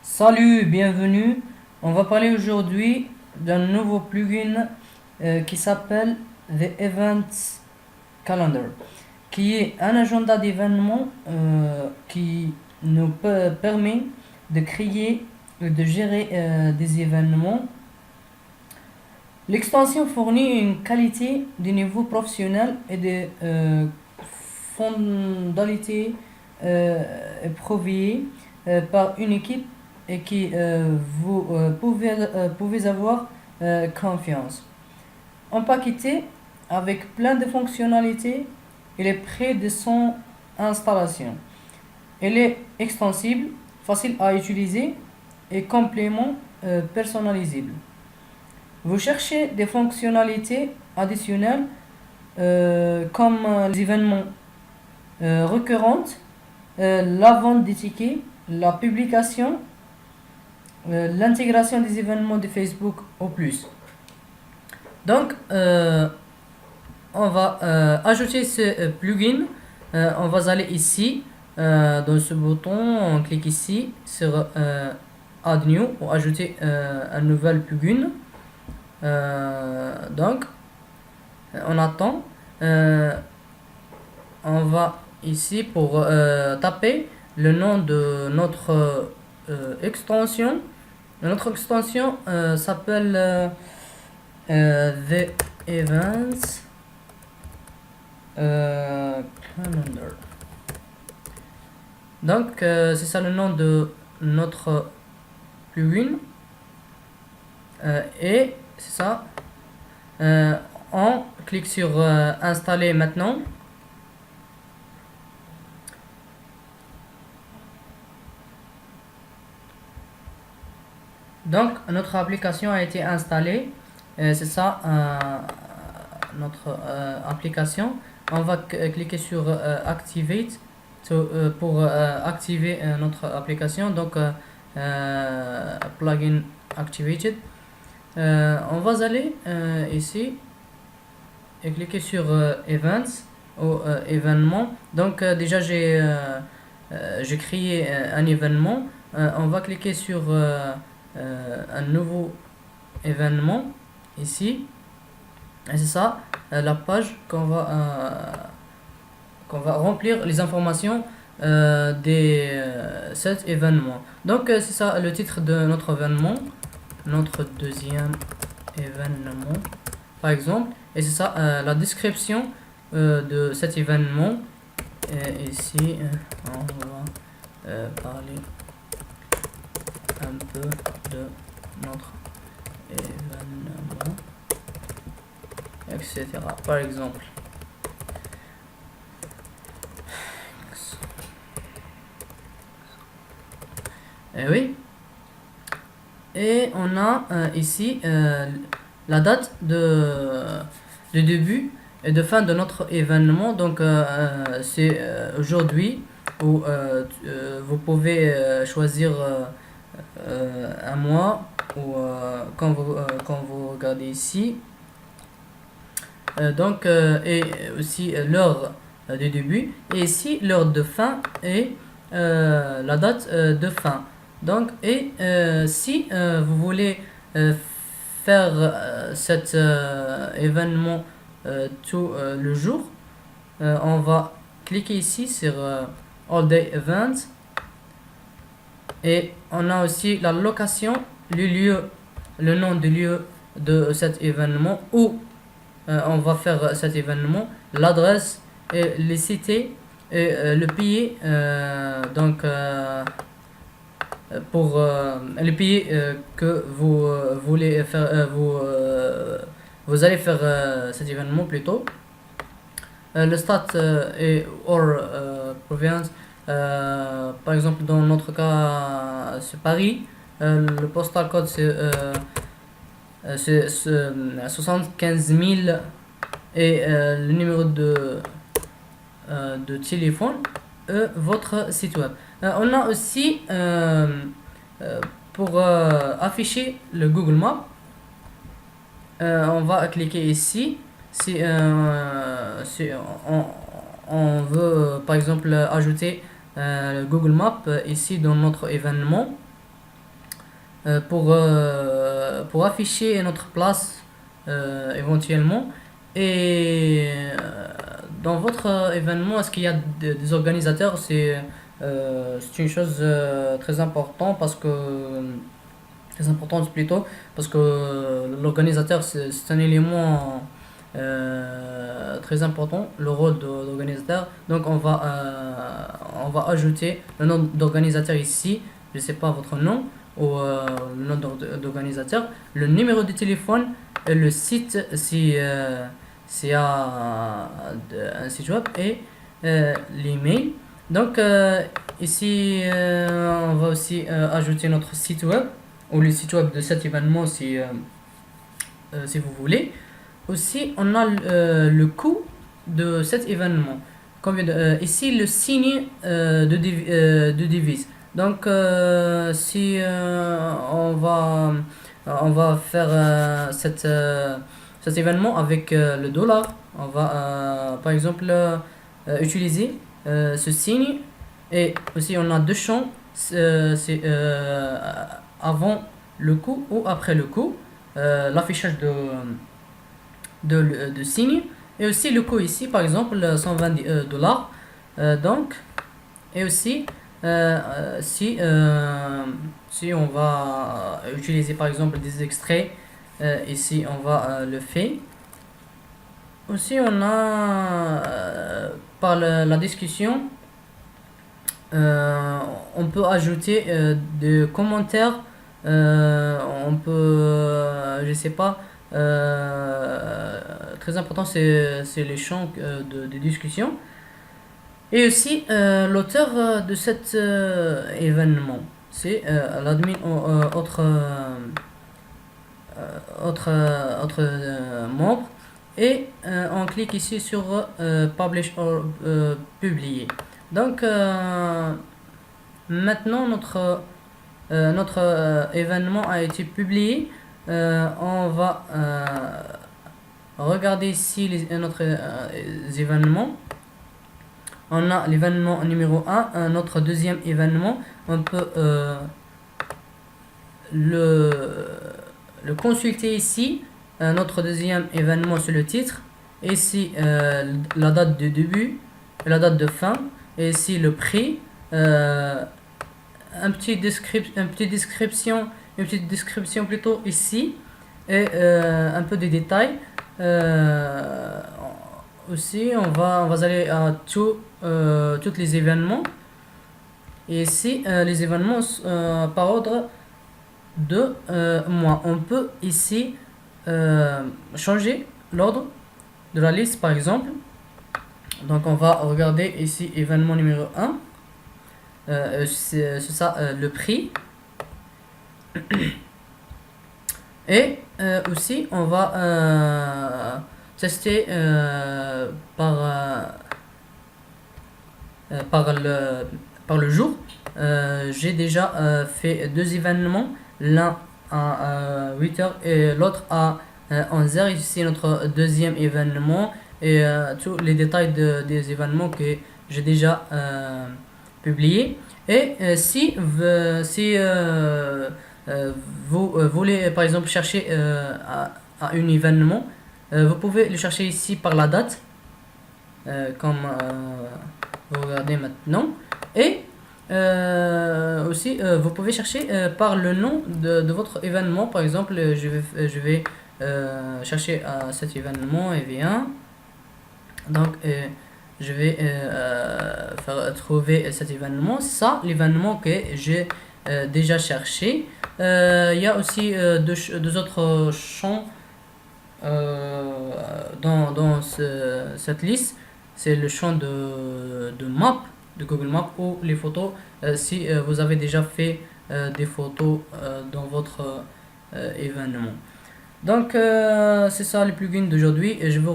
Salut, bienvenue. On va parler aujourd'hui d'un nouveau plugin qui s'appelle The Events Calendar, qui est un agenda d'événements qui nous permet de créer et de gérer des événements. L'extension fournit une qualité de niveau professionnel et des fonctionnalités prouvées par une équipe et qui pouvez avoir confiance. Empaqueté avec plein de fonctionnalités, il est près de son installation. Il est extensible, facile à utiliser et complément personnalisable. Vous cherchez des fonctionnalités additionnelles comme les événements récurrents, la vente des tickets, la publication, l'intégration des événements de Facebook au plus. Donc, on va ajouter ce plugin. On va aller ici, dans ce bouton, on clique ici sur Add New pour ajouter un nouvel plugin. Donc, on attend. On va ici pour taper le nom de notre extension. Notre extension s'appelle The Events Calendar. Donc, c'est ça le nom de notre plugin. Et c'est ça. On clique sur installer maintenant. Donc, notre application a été installée. C'est ça, notre application. On va cliquer sur Activate pour activer notre application. Donc, Plugin Activated. On va aller ici et cliquer sur Events ou événement. Donc, déjà, j'ai créé un événement. On va cliquer sur un nouveau événement ici, et c'est ça la page qu'on va remplir les informations de cet événement. Donc c'est ça le titre de notre événement, notre deuxième événement par exemple, et c'est ça la description de cet événement. Et ici on va parler un peu de notre événement, etc. Par exemple, et oui, et on a ici la date de début et de fin de notre événement. Donc c'est aujourd'hui, où vous pouvez choisir un mois, ou quand vous regardez ici, donc et aussi l'heure de début, et ici l'heure de fin et la date de fin. Donc, et si vous voulez faire cet événement tout le jour, on va cliquer ici sur All Day Events, et on a aussi la location, le lieu, le nom du lieu de cet événement, où on va faire cet événement, l'adresse et les cités, et le pays. Donc pour le pays que vous voulez faire, vous allez faire cet événement plutôt. Le stade et or province. Par exemple, dans notre cas, c'est Paris. Le postal code c'est 75 000, et le numéro de téléphone, votre site web. On a aussi pour afficher le Google Maps, on va cliquer ici. Si on veut par exemple ajouter Google Maps ici dans notre événement, pour afficher notre place éventuellement. Et dans votre événement, est-ce qu'il y a des organisateurs? C'est une chose très importante très importante plutôt parce que l'organisateur c'est un élément très important, le rôle d'organisateur. Donc on va ajouter le nom d'organisateur ici, je sais pas votre nom ou le nom d'organisateur, le numéro de téléphone, et le site si s'il y a un site web, et l'email. Donc ici on va aussi ajouter notre site web ou le site web de cet événement si vous voulez. Aussi, on a le coût de cet événement. Ici, le signe de devise. Donc, si on va faire cet événement avec le dollar, on va par exemple utiliser ce signe. Et aussi, on a deux champs, c'est avant le coût ou après le coût, l'affichage de signe, et aussi le coût ici par exemple 120 dollars. Donc, et aussi si on va utiliser par exemple des extraits, ici on va le faire. Aussi on a par la discussion, on peut ajouter des commentaires, on peut je sais pas, très important c'est les champs de discussion. Et aussi l'auteur de cet événement, c'est l'admin autre membre. Et on clique ici sur publish or publier. Donc maintenant notre événement a été publié. On va regarder ici notre événement. On a l'événement numéro 1, notre deuxième événement. On peut le consulter ici. Notre deuxième événement, c'est le titre. Ici, la date de début, la date de fin. Et ici, le prix. Une petite description plutôt ici. Et un peu de détails. Aussi, on va aller à tous les événements. Et ici, les événements par ordre de mois. On peut ici changer l'ordre de la liste par exemple. Donc on va regarder ici événement numéro 1. C'est ça, le prix. Et aussi on va tester par le jour. J'ai déjà fait deux événements, l'un à 8h et l'autre à 11h. Ici notre deuxième événement et tous les détails des événements que j'ai déjà publiés. Et si vous voulez par exemple chercher à un événement, vous pouvez le chercher ici par la date, comme vous regardez maintenant. Et aussi vous pouvez chercher par le nom de votre événement. Par exemple, je vais chercher à cet événement et bien. Donc je vais faire trouver cet événement. Ça, l'événement que j'ai déjà cherché. Il y a aussi deux autres champs dans cette liste. C'est le champ de map de Google Maps ou les photos, si vous avez déjà fait des photos dans votre événement. Donc c'est ça les plugins d'aujourd'hui, et je vous